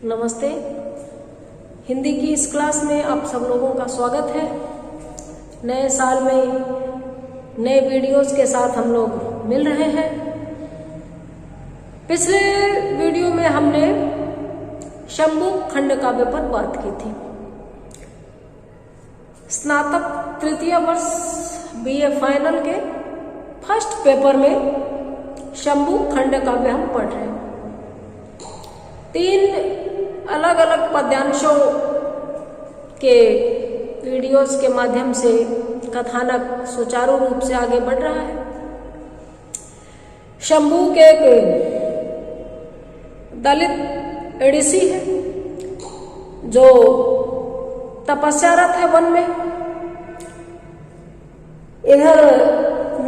नमस्ते। हिंदी की इस क्लास में आप सब लोगों का स्वागत है। नए साल में नए वीडियोस के साथ हम लोग मिल रहे हैं। पिछले वीडियो में हमने शंभू खंड काव्य पर बात की थी। स्नातक तृतीय वर्ष बीए फाइनल के फर्स्ट पेपर में शंभू खंड काव्य हम पढ़ रहे हैं। 3 अलग अलग पद्यांशों के वीडियोस के माध्यम से कथानक सुचारू रूप से आगे बढ़ रहा है। शंभू के एक दलित ऋषि है जो तपस्यारत है वन में। इधर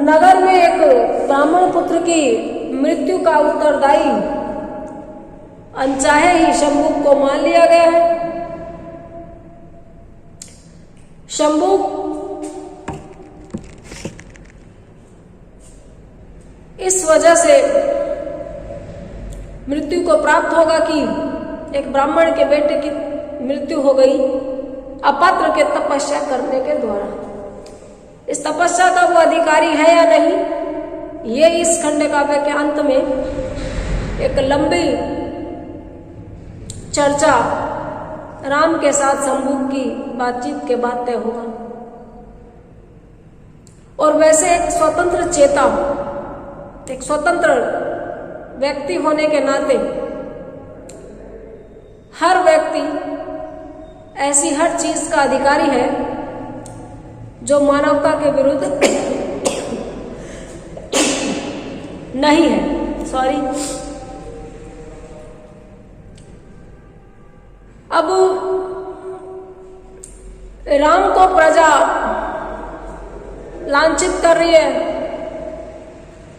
नगर में एक ब्राह्मण पुत्र की मृत्यु का उत्तरदायी अनचाहे ही शंभू को मान लिया गया है। शंभू इस वजह से मृत्यु को प्राप्त होगा कि एक ब्राह्मण के बेटे की मृत्यु हो गई अपात्र के तपस्या करने के द्वारा। इस तपस्या का वो अधिकारी है या नहीं, ये इस खंड काव्य के अंत में एक लंबी चर्चा राम के साथ शंभू की बातचीत के बाद तय होगा। और वैसे एक स्वतंत्र चेता, एक स्वतंत्र व्यक्ति होने के नाते हर व्यक्ति ऐसी हर चीज का अधिकारी है जो मानवता के विरुद्ध नहीं है। सॉरी। अब राम को प्रजा लांछित कर रही है,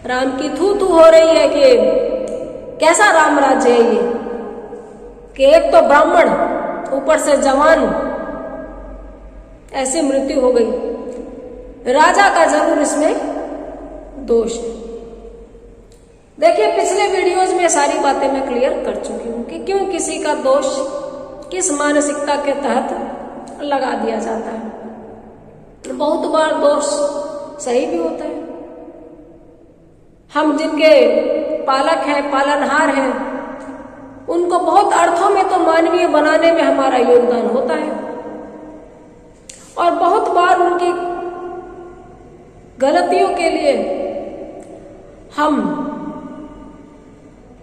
राम की थू थू हो रही है कि कैसा राम राज्य है ये, कि एक तो ब्राह्मण ऊपर से जवान, ऐसी मृत्यु हो गई। राजा का जरूर इसमें दोष है। देखिए, पिछले वीडियोज में सारी बातें मैं क्लियर कर चुकी हूं कि क्यों किसी का दोष किस मानसिकता के तहत लगा दिया जाता है। बहुत बार दोष सही भी होता है। हम जिनके पालक हैं, पालनहार हैं, उनको बहुत अर्थों में तो मानवीय बनाने में हमारा योगदान होता है और बहुत बार उनकी गलतियों के लिए हम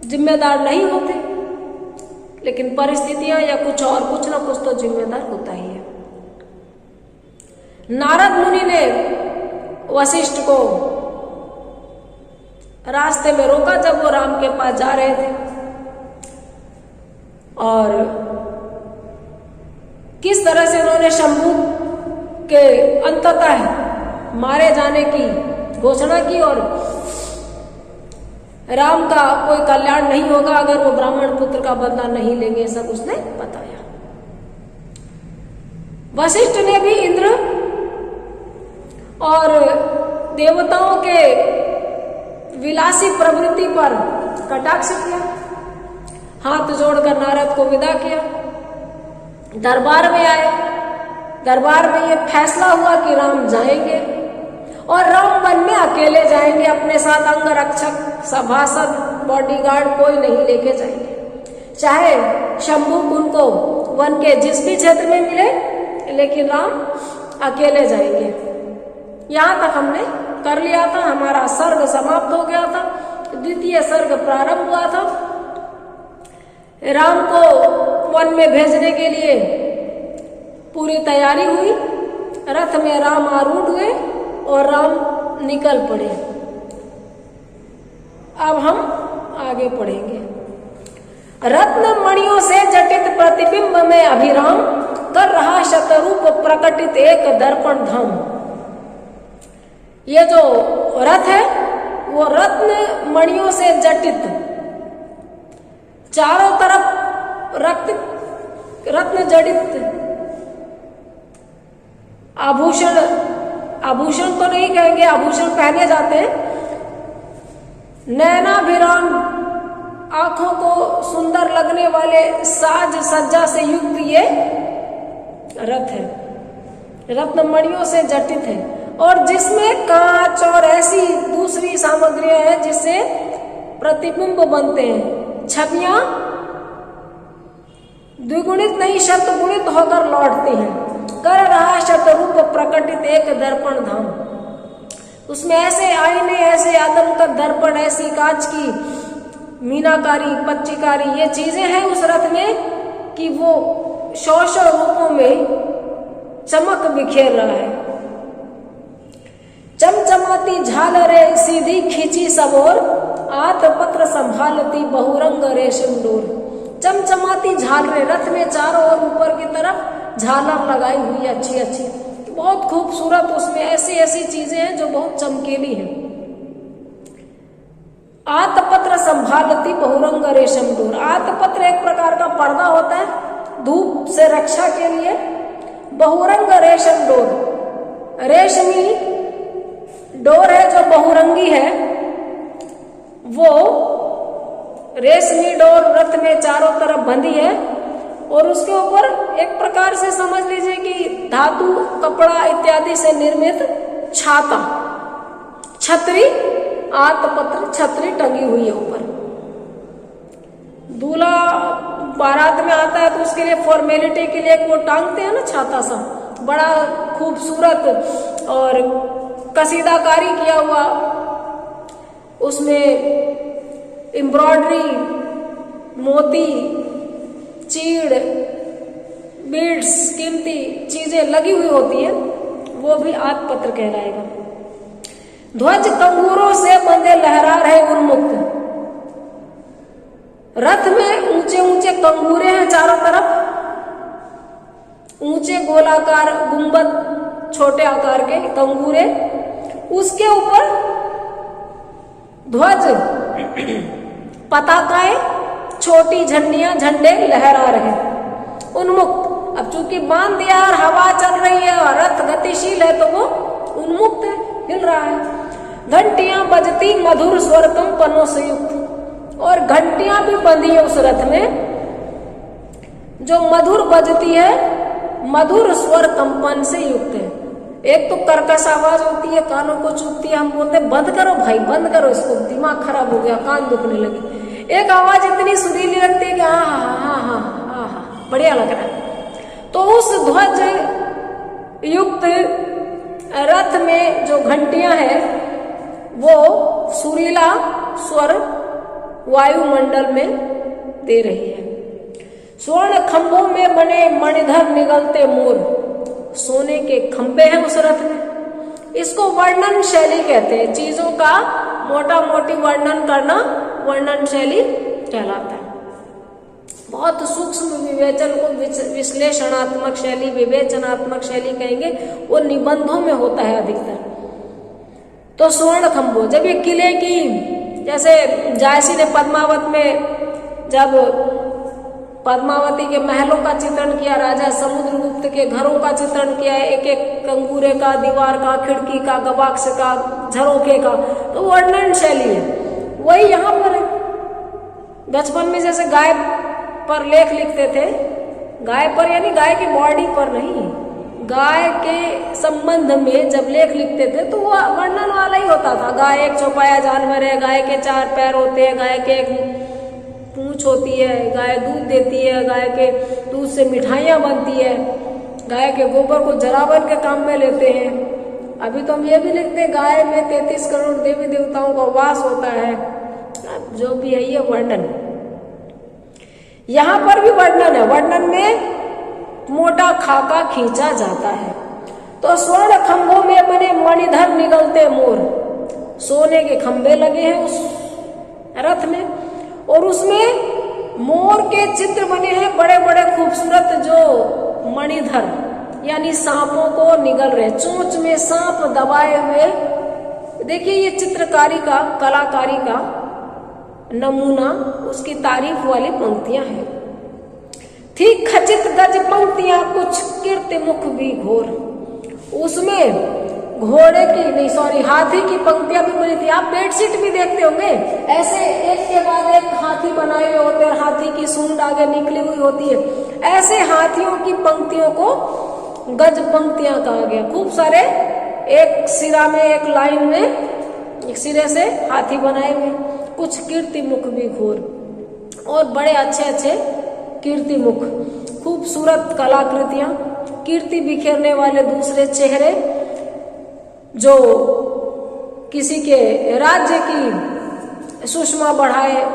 जिम्मेदार नहीं होते, लेकिन परिस्थितियां या कुछ ना कुछ तो जिम्मेदार होता ही है। नारद मुनि ने वशिष्ठ को रास्ते में रोका जब वो राम के पास जा रहे थे और किस तरह से उन्होंने शंभू के अंततः मारे जाने की घोषणा की और राम का कोई कल्याण नहीं होगा अगर वो ब्राह्मण पुत्र का बदला नहीं लेंगे, सब उसने बताया। वशिष्ठ ने भी इंद्र और देवताओं के विलासी प्रवृत्ति पर कटाक्ष किया, हाथ जोड़कर नारद को विदा किया। दरबार में आए, दरबार में ये फैसला हुआ कि राम जाएंगे और राम वन में अकेले जाएंगे, अपने साथ अंगरक्षक, सभासद, बॉडीगार्ड कोई नहीं लेके जाएंगे। चाहे शंभू उनको वन के जिस भी क्षेत्र में मिले, लेकिन राम अकेले जाएंगे। यहां तक हमने कर लिया था। हमारा सर्ग समाप्त हो गया था, द्वितीय सर्ग प्रारंभ हुआ था। राम को वन में भेजने के लिए पूरी तैयारी हुई। रथ में राम आरूढ़ हुए और राम निकल पड़े। अब हम आगे पढ़ेंगे। रत्न मणियों से जटित प्रतिबिंब में अभिराम कर रहा शतरूप प्रकटित एक दर्पण धाम। ये जो रथ है वो रत्न मणियों से जटित, चारों तरफ रत्न जड़ित आभूषण, आभूषण तो नहीं कहेंगे, आभूषण पहने जाते हैं। नैनाभिराम आंखों को सुंदर लगने वाले साज सज्जा से युक्त ये रथ है, रत्नमणियों से जटित है, और जिसमें कांच और ऐसी दूसरी सामग्रियां हैं जिससे प्रतिबिंब बनते हैं। छवियां द्विगुणित नहीं शतगुणित होकर लौटती हैं। कर रहा शतरूप प्रकटित एक दर्पण धाम। उसमें ऐसे आईने, ऐसे आदम का दर्पण, ऐसी कांच की मीनाकारी, पच्चीकारी ये चीजें हैं उस रथ में कि वो सौ रूपों में चमक बिखेर रहा है। चमचमाती झालरें सीधी खींची सबोर, आतपत्र संभालती बहुरंग रेशम डोर। चमचमाती झालरें, रथ में चारों ओर ऊपर की तरफ झालर लगाई हुई अच्छी अच्छी, बहुत खूबसूरत। उसमें ऐसी ऐसी चीजें हैं जो बहुत चमकीली हैं। आतपत्र संभालती बहुरंग रेशम डोर। आतपत्र एक प्रकार का पर्दा होता है धूप से रक्षा के लिए। बहुरंग रेशम डोर, रेशमी डोर है जो बहुरंगी है, वो रेशमी डोर रथ में चारों तरफ बंधी है, और उसके ऊपर एक प्रकार से समझ लीजिए कि धातु, कपड़ा इत्यादि से निर्मित छाता, छतरी, आतपत्र छतरी टंगी हुई है ऊपर। दूल्हा बारात में आता है तो उसके लिए फॉर्मेलिटी के लिए वो टांगते हैं ना छाता सा, बड़ा खूबसूरत और कसीदाकारी किया हुआ, उसमें एम्ब्रॉयडरी, मोती, चीड़, बीड्स, कीमती चीजें लगी हुई होती हैं, वो भी आतपत्र कहलाएगा। ध्वज कंगूरों से बंधे लहरा रहे उन्मुक्त। रथ में ऊंचे ऊंचे कंगूरे हैं चारों तरफ, ऊंचे गोलाकार गुंबद, छोटे आकार के कंगूरे, उसके ऊपर ध्वज, पताकाएं, छोटी झंडियां, झंडे लहरा रहे उन्मुक्त। अब चूंकि बांध दिया और हवा चल रही है और रथ गतिशील है तो वो उन्मुक्त है, हिल रहा है। घंटियां बजती मधुर स्वर कंपनों से युक्त, और घंटियां भी बंधी है उस रथ में जो मधुर बजती है, मधुर स्वर कंपन से युक्त है। एक तो कर्कश आवाज होती है, कानों को चुभती है, हम बोलते हैं बंद करो भाई, बंद करो इसको, दिमाग खराब हो गया, कान दुखने लगे। एक आवाज इतनी सुरीली लगती है कि हाँ हाँ हाँ हाँ हाँ हाँ बढ़िया लग रहा है। तो उस ध्वज युक्त रथ में जो घंटियां हैं वो सुरीला स्वर वायुमंडल में दे रही है। स्वर्ण खंभों में बने मणिधर निगलते मोर, सोने के खंभे हैं उस रथ में। इसको वर्णन शैली कहते हैं, चीजों का मोटा मोटी वर्णन करना वर्णन शैली कहलाता है। बहुत सूक्ष्म विवेचन को विश्लेषणात्मक शैली, विवेचनात्मक शैली कहेंगे, वो निबंधों में होता है अधिकतर। तो स्वर्ण खंभों, जब ये किले की, जैसे जायसी ने पद्मावत में जब पद्मावती के महलों का चित्रण किया, राजा समुद्रगुप्त के घरों का चित्रण किया, एक एक कंगूरे का, दीवार का, खिड़की का, गवाक्ष का, झरोखे का, तो वर्णन शैली है। वही यहाँ पर बचपन में जैसे गाय पर लेख लिखते थे, गाय पर यानी गाय की बॉडी पर नहीं, गाय के संबंध में जब लेख लिखते थे तो वो वर्णन वाला ही होता था। गाय एक चौपाया जानवर है, गाय के 4 पैर होते हैं, गाय के एक पूंछ होती है, गाय दूध देती है, गाय के दूध से मिठाइयाँ बनती है, गाय के गोबर को जरावन के काम में लेते हैं। अभी तो हम ये भी लिखते हैं गाय में 33 करोड़ देवी देवताओं का वास होता है। जो भी है ये वर्णन, यहाँ पर भी वर्णन है। वर्णन में मोटा खाका खींचा जाता है। तो स्वर्ण खंभों में बने मणिधर निगलते मोर, सोने के खंभे लगे हैं उस रथ में, और उसमें मोर के चित्र बने हैं बड़े बड़े खूबसूरत, जो मणिधर यानी सांपों को निगल रहे, चोंच में सांप दबाए हुए। देखिए ये चित्रकारी का, कलाकारी का नमूना, उसकी तारीफ वाली पंक्तियां हैं। थी खचित गज पंक्तियां कुछ, कीर्ति मुख भी घोर। उसमें घोड़े की नहीं सॉरी हाथी की पंक्तियां भी बनी थी। आप बेडशीट भी देखते होंगे, ऐसे एक के बाद एक हाथी बनाए हुए होते हैं, हाथी की सूंड आगे निकली हुई होती है। ऐसे हाथियों की पंक्तियों को गज पंक्तियां कहा गया। खूब सारे एक सिरा में, एक लाइन में एक सिरे से हाथी बनाए हुए। कुछ कीर्ति मुख भी घोर और बड़े अच्छे अच्छे कीर्ति मुख, खूबसूरत कलाकृतियां, कीर्ति बिखेरने वाले दूसरे चेहरे, जो किसी के राज्य की सुषमा बढ़ाए,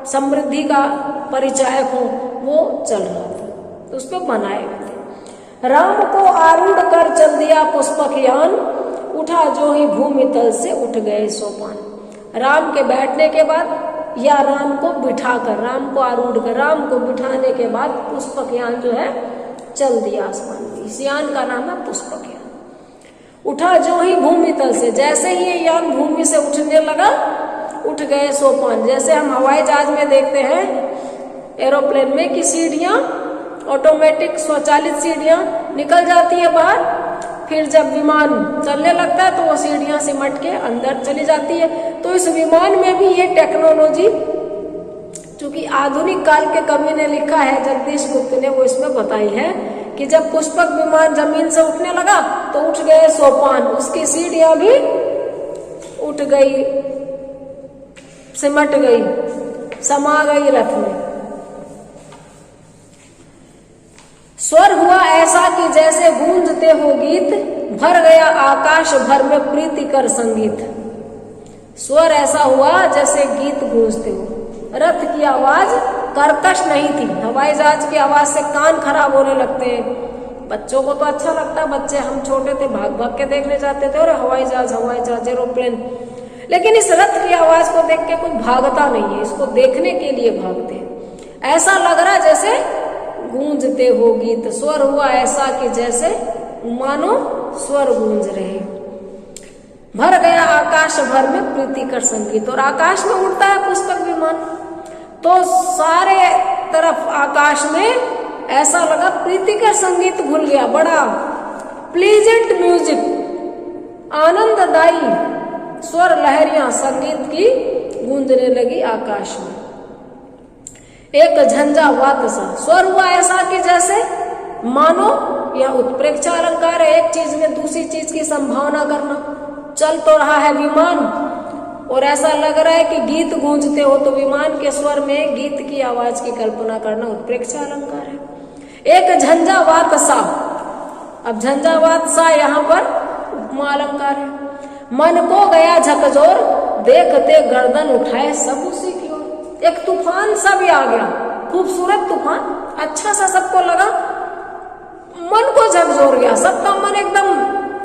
समृद्धि का परिचायक हो, वो चल रहा था, तो उस पर बनाए हुए थे। राम को आरूढ़ कर चल दिया पुष्पक यान, उठा जो ही भूमि तल से उठ गए सोपान। राम के बैठने के बाद या राम को बिठाकर, राम को आरूढ़ कर, राम को बिठाने के बाद पुष्पक यान जो है चल दिया आसमान में। इस यान का नाम है पुष्पक यान। उठा जो ही भूमि तल से, जैसे ही ये यान भूमि से उठने लगा, उठ गए सोपान। जैसे हम हवाई जहाज में देखते हैं एरोप्लेन में कि सीढ़ियां ऑटोमेटिक स्वचालित सीढ़ियां निकल जाती है बाहर, फिर जब विमान चलने लगता है तो वो सीढ़ियां सिमट के अंदर चली जाती है। तो इस विमान में भी ये टेक्नोलॉजी, चूंकि आधुनिक काल के कवि ने लिखा है, जगदीश गुप्त ने, वो इसमें बताई है कि जब पुष्पक विमान जमीन से उठने लगा तो उठ गए सोपान, उसकी सीढ़ियां भी उठ गई, सिमट गई, समा गई रथ में। स्वर हुआ ऐसा कि जैसे गूंजते हो गीत, भर गया आकाश भर में प्रीति कर संगीत। स्वर ऐसा हुआ जैसे गीत गूंजते हो। रथ की आवाज कर्कश नहीं थी। हवाई जहाज की आवाज से कान खराब होने लगते हैं। बच्चों को तो अच्छा लगता है, बच्चे हम छोटे थे भाग भाग के देखने जाते थे, और हवाई जहाज एरोप्लेन। लेकिन इस रथ की आवाज को देख के कोई भागता नहीं है, इसको देखने के लिए भागते हैं। ऐसा लग रहा जैसे गूंजते हो गीत। स्वर हुआ ऐसा कि जैसे मानो स्वर गूंज रहे। भर गया आकाश भर में प्रीति कर संगीत। और आकाश में उड़ता है पुष्पक विमान, तो सारे तरफ आकाश में ऐसा लगा प्रीति का संगीत घुल गया। बड़ा प्लीजेंट म्यूजिक, आनंददायी स्वर लहरियां संगीत की गूंजने लगी आकाश में। एक झंझावात सा स्वर हुआ ऐसा कि जैसे मानो, यह उत्प्रेक्षा अलंकार है, एक चीज में दूसरी चीज की संभावना करना। चल तो रहा है विमान और ऐसा लग रहा है कि गीत गूंजते हो, तो विमान के स्वर में गीत की आवाज की कल्पना करना उत्प्रेक्षा अलंकार है। एक झंझावात सा, अब झंझावात सा यहाँ पर उपमा अलंकार है। मन को गया झकझोर, देखते गर्दन उठाए सब उसी की ओर। एक तूफान सा भी आ गया, खूबसूरत तूफान, अच्छा सा सबको लगा, मन को झकझोर गया। सबका मन एकदम,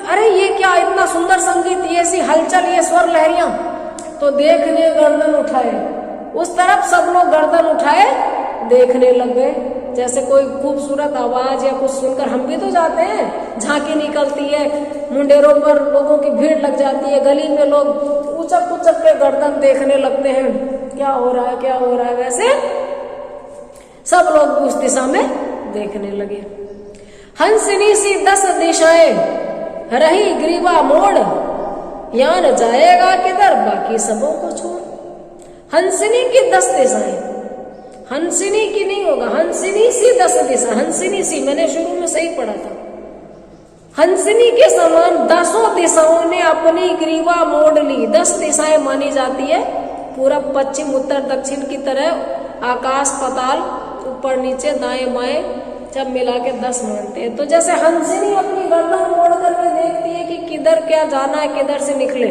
अरे ये क्या, इतना सुंदर संगीत, ये ऐसी हलचल, ये स्वर लहरियां। तो देखने गर्दन उठाए, उस तरफ सब लोग गर्दन उठाए देखने लग गए। जैसे कोई खूबसूरत आवाज या कुछ सुनकर हम भी तो जाते हैं, झांकी निकलती है, मुंडेरों पर लोगों की भीड़ लग जाती है, गली में लोग उचक उचक के गर्दन देखने लगते हैं, क्या हो रहा है क्या हो रहा है। वैसे सब लोग उस दिशा में देखने लगे। हंसनी सी 10 दिशाएं रही ग्रीवा मोड़, यान जाएगा किधर बाकी सबों को छोड़। हंसनी की 10 दिशाएं, हंसिनी की नहीं होगा, हंसिनी सी 10 दिशा, हंसिनी सी मैंने शुरू में सही पढ़ा था। हंसिनी के समान 10 दिशाओं ने अपनी ग्रीवा मोड़ ली। 10 दिशाएं मानी जाती है, पूरब पश्चिम उत्तर दक्षिण की तरह आकाश पाताल ऊपर नीचे दाएं बाएं जब मिला के 10 मानते हैं। तो जैसे हंसिनी अपनी गर्दन मोड़ करके देखती है कि किधर क्या जाना है, किधर से निकले,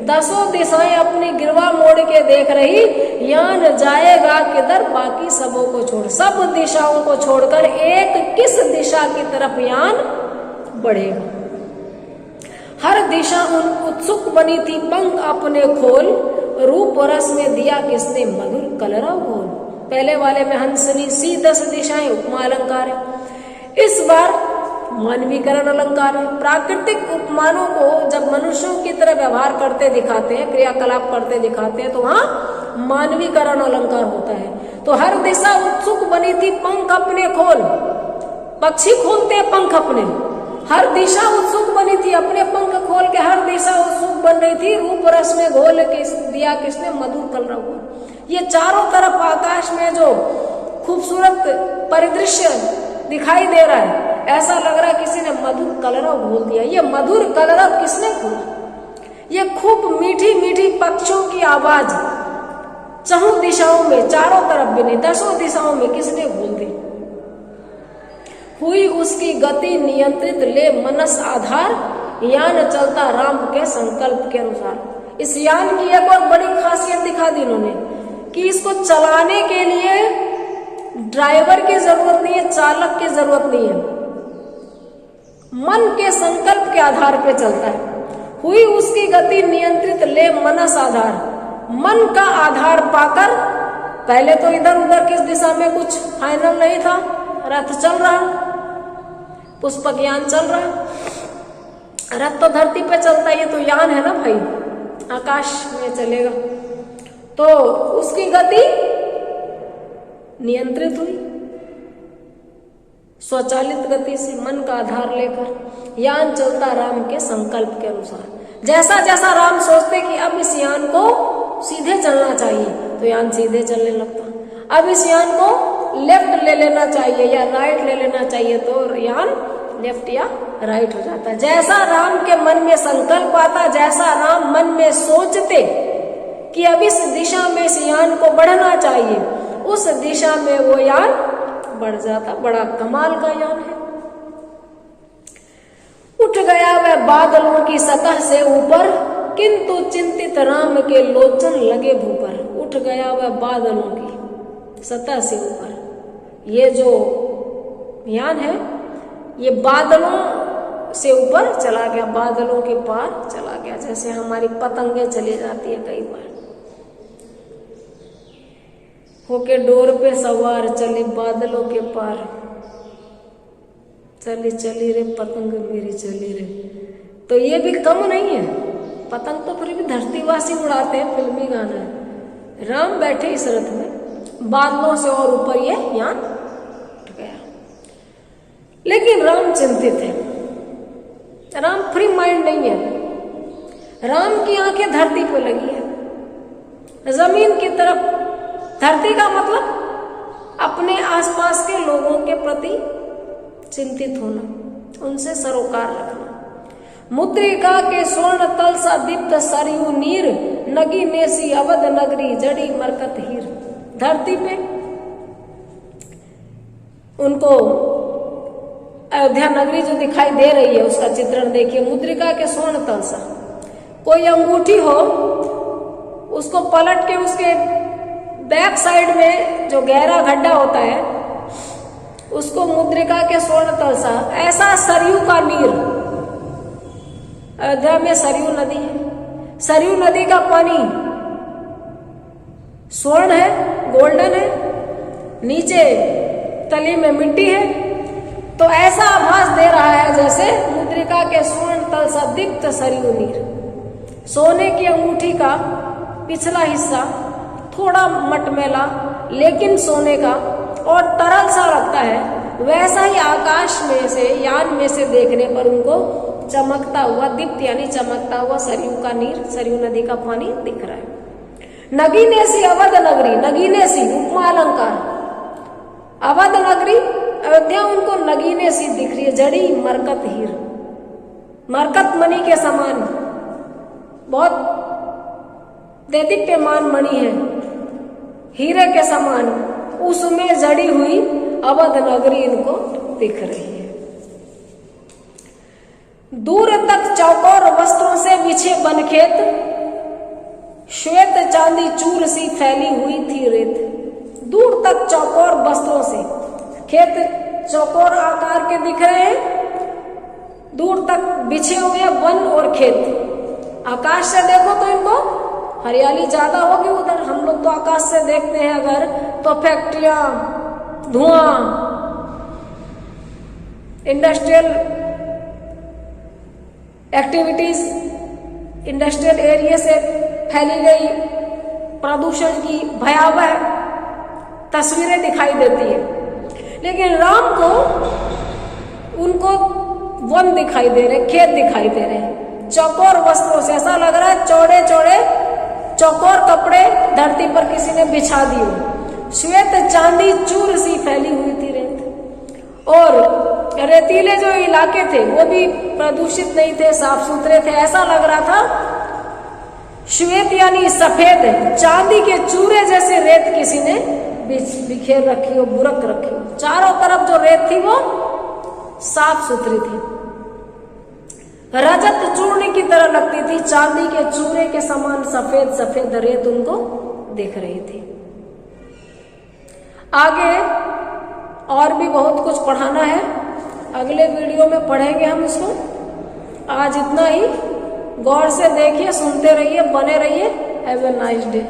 10 दिशाएं अपनी गिरवा मोड़ के देख रही, यान जाएगा किधर बाकी सबों को छोड़। सब दिशाओं को छोड़कर एक किस दिशा की तरफ यान बढ़ेगा। हर दिशा उन उत्सुक बनी थी, पंख अपने खोल, रूप रस में दिया किसने मधुर कलरव घोल। पहले वाले में हंसनी सी 10 दिशाएं उपमा अलंकार है, इस बार मानवीकरण अलंकार है। प्राकृतिक उपमानों को जब मनुष्यों की तरह व्यवहार करते दिखाते हैं, क्रियाकलाप करते दिखाते हैं, तो वहां मानवीकरण अलंकार होता है। तो हर दिशा उत्सुक बनी थी, पंख अपने खोल, पक्षी खोलते हैं पंख अपने, हर दिशा उत्सुक बनी थी, अपने पंख खोल के हर दिशा उत्सुक बन रही थी। रूप रस में घोल के दिया किसने? मधुर कलरव को। ये चारों तरफ आकाश में जो खूबसूरत परिदृश्य दिखाई दे रहा है, ऐसा लग रहा है किसी ने मधुर कलरव घोल दिया। ये मधुर कलरव किसने घोला? ये खूब मीठी मीठी पक्षियों की आवाज चहुं दिशाओं में, चारों तरफ भी नहीं, 10 दिशाओं में किसने घोल दी? हुई उसकी गति नियंत्रित ले मनस आधार, यान चलता राम के संकल्प के अनुसार। इस यान की एक और बड़ी खासियत दिखा दी इन्होंने कि इसको चलाने के लिए ड्राइवर की जरूरत नहीं है, चालक की जरूरत नहीं है, मन के संकल्प के आधार पे चलता है। हुई उसकी गति नियंत्रित ले मनस आधार, मन का आधार पाकर, पहले तो इधर उधर किस दिशा में कुछ फाइनल नहीं था, रथ चल रहा, पुष्पक यान चल रहा। रथ तो धरती पे चलता है, ये तो यान है ना भाई, आकाश में चलेगा। तो उसकी गति नियंत्रित हुई स्वचालित गति से, मन का आधार लेकर। यान चलता राम के संकल्प के अनुसार। जैसा जैसा राम सोचते कि अब इस यान को सीधे चलना चाहिए, तो यान सीधे चलने लगता। अब इस यान को लेफ्ट ले लेना चाहिए या राइट ले लेना चाहिए, तो यान लेफ्ट या राइट हो जाता। जैसा राम के मन में संकल्प आता, जैसा राम मन में सोचते कि अब इस दिशा में इस यान को बढ़ना चाहिए, उस दिशा में वो यान बढ़ जाता। बड़ा कमाल का यान है। उठ गया वह बादलों की सतह से ऊपर, किंतु चिंतित राम के लोचन लगे भूपर। उठ गया वह बादलों की सतह से ऊपर। ये जो यान है, ये बादलों से ऊपर चला गया, बादलों के पार चला गया। जैसे हमारी पतंगे चली जाती है कई बार, होके डोर पे सवार चली बादलों के पार, चली चली रे पतंग मेरी चली रे। तो ये भी कम नहीं है, पतंग तो फिर भी धरतीवासी उड़ाते हैं, फिल्मी गाना है। राम बैठे इस रथ में, बादलों से और ऊपर ये यान उठ गया। लेकिन राम चिंतित है, राम फ्री माइंड नहीं है। राम की आंखें धरती पर लगी है, जमीन की तरफ। धरती का मतलब अपने आसपास के लोगों के प्रति चिंतित होना, उनसे सरोकार रखना। मुद्रिका के स्वर्ण तल सा दीप्त सरयू नीर, नगी नेसी अवध नगरी जड़ी मरकत हीर। धरती पे उनको अयोध्या नगरी जो दिखाई दे रही है, उसका चित्रण देखिए। मुद्रिका के स्वर्ण तल सा, कोई अंगूठी हो, उसको पलट के उसके बैक साइड में जो गहरा गड्ढा होता है, उसको मुद्रिका के स्वर्ण तल सा, ऐसा सरयू का नीर। अयोध्या में सरयू नदी है, सरयू नदी का पानी स्वर्ण है, गोल्डन है, नीचे तली में मिट्टी है। तो ऐसा आभास दे रहा है जैसे मुद्रिका के स्वर्ण तल सा दीप्त सरयू नीर। सोने की अंगूठी का पिछला हिस्सा थोड़ा मटमैला लेकिन सोने का और तरल सा लगता है, वैसा ही आकाश में से, यान में से देखने पर उनको चमकता हुआ, दीप्त यानी चमकता हुआ सरयू का नीर, सरयू नदी का पानी दिख रहा है। नगीनेसी अवध नगरी, नगीनेसी उपमा अलंकार, अवध नगरी अयोध्या उनको नगीनेसी दिख रही है, जड़ी मरकत हीर, मरकत मणि के समान, बहुत देदीप्यमान मणि है, हीरे के समान, उसमें जड़ी हुई अवध नगरी इनको दिख रही है। दूर तक चौकोर वस्त्रों से बिछे बनखेत, श्वेत चांदी चूर सी फैली हुई थी रेत। दूर तक चौकोर वस्त्रों से, खेत चौकोर आकार के दिख रहे हैं, दूर तक बिछे हुए वन और खेत। आकाश से देखो तो इनको हरियाली ज्यादा होगी उधर। हम लोग तो आकाश से देखते हैं अगर, तो फैक्ट्रियां, धुआं, इंडस्ट्रियल एक्टिविटीज, इंडस्ट्रियल एरिया से फैली गई प्रदूषण की भयावह तस्वीरें दिखाई देती है। लेकिन राम को उनको वन दिखाई दे रहे, खेत दिखाई दे रहे, चौकोर वस्त्रों से, ऐसा लग रहा है चौड़े चौड़े चौकोर कपड़े धरती पर किसी ने बिछा दिए, श्वेत चांदी चूर सी फैली हुई थी रेत, और रेतीले जो इलाके थे वो भी प्रदूषित नहीं थे, साफ सुथरे थे, ऐसा लग रहा था श्वेत यानी सफेद चांदी के चूरे जैसे रेत किसी ने बिखेर रखी हो, बुरक रखी हो, चारों तरफ जो रेत थी वो साफ सुथरी थी, रजत चूर्ण की तरह लगती थी, चांदी के चूरे के समान सफेद सफेद रेत उनको दिख रही थी। आगे और भी बहुत कुछ पढ़ाना है, अगले वीडियो में पढ़ेंगे हम इसको। आज इतना ही, गौर से देखिए, सुनते रहिए, बने रहिए। Have a nice day.